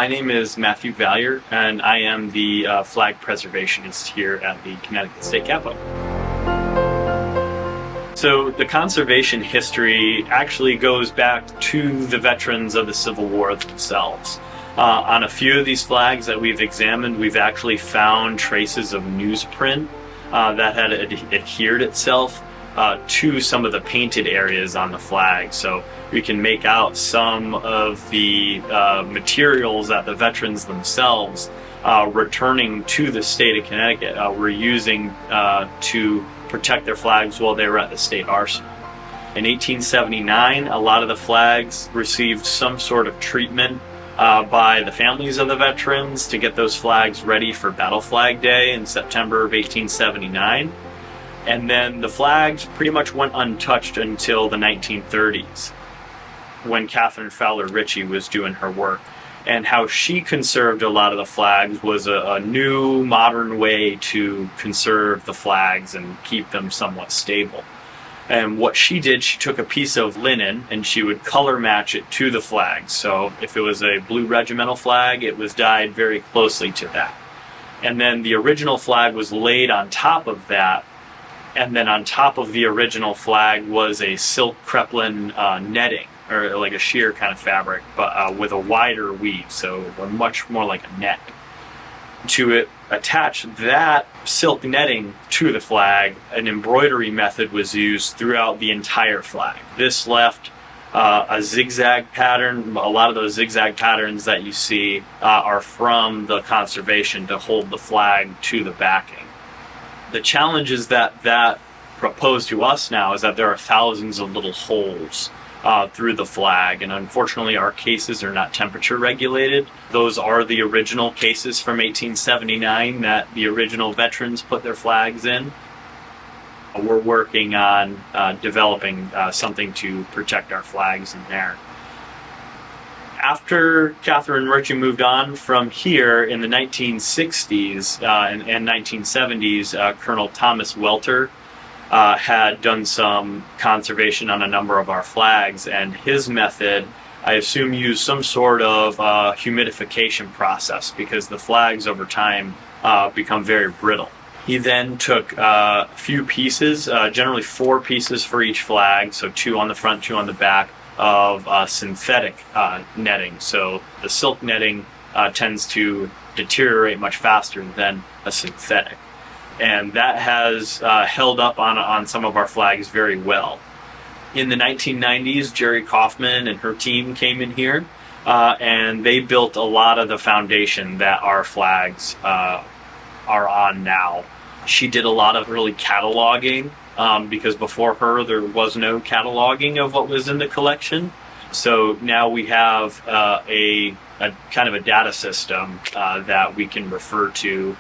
My name is Matthew Vallier, and I am the Flag Preservationist here at the Connecticut State Capitol. So the conservation history actually goes back to the veterans of the Civil War themselves. On a few of these flags that we've examined, we've actually found traces of newsprint that had adhered itself to some of the painted areas on the flag. So we can make out some of the materials that the veterans themselves returning to the state of Connecticut were using to protect their flags while they were at the state arsenal. In 1879, a lot of the flags received some sort of treatment by the families of the veterans to get those flags ready for Battle Flag Day in September of 1879. And then the flags pretty much went untouched until the 1930s, when Catherine Fowler Ritchie was doing her work. And how she conserved a lot of the flags was a new, modern way to conserve the flags and keep them somewhat stable. And what she did, she took a piece of linen and she would color match it to the flag. So if it was a blue regimental flag, it was dyed very closely to that. And then the original flag was laid on top of that. And then on top of the original flag was a silk creplin netting, or like a sheer kind of fabric, but with a wider weave, so much more like a net. To attach that silk netting to the flag, an embroidery method was used throughout the entire flag. This left a zigzag pattern. A lot of those zigzag patterns that you see are from the conservation to hold the flag to the backing. The challenge is that proposed to us now is that there are thousands of little holes through the flag, and unfortunately our cases are not temperature regulated. Those are the original cases from 1879 that the original veterans put their flags in. We're working on developing something to protect our flags in there. After Catherine Ritchie moved on from here in the 1960s and 1970s, Colonel Thomas Welter had done some conservation on a number of our flags, and his method, I assume, used some sort of humidification process because the flags over time become very brittle. He then took a few pieces, generally 4 pieces for each flag, so 2 on the front, 2 on the back, of synthetic netting. So the silk netting tends to deteriorate much faster than a synthetic. And that has held up on some of our flags very well. In the 1990s, Jerry Kaufman and her team came in here, and they built a lot of the foundation that our flags are on now. She did a lot of early cataloging, because before her there was no cataloging of what was in the collection. So now we have a kind of a data system that we can refer to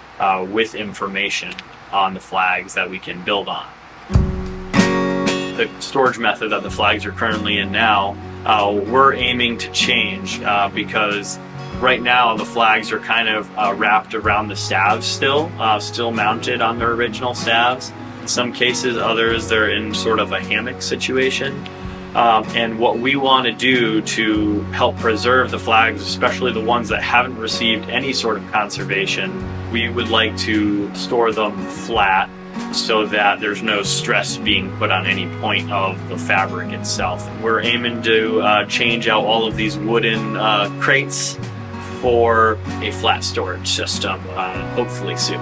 with information on the flags that we can build on. The storage method that the flags are currently in now, we're aiming to change because right now the flags are kind of wrapped around the staves still mounted on their original staves. In some cases, others, they're in sort of a hammock situation. And what we want to do to help preserve the flags, especially the ones that haven't received any sort of conservation, we would like to store them flat so that there's no stress being put on any point of the fabric itself. We're aiming to change out all of these wooden crates for a flat storage system, hopefully soon.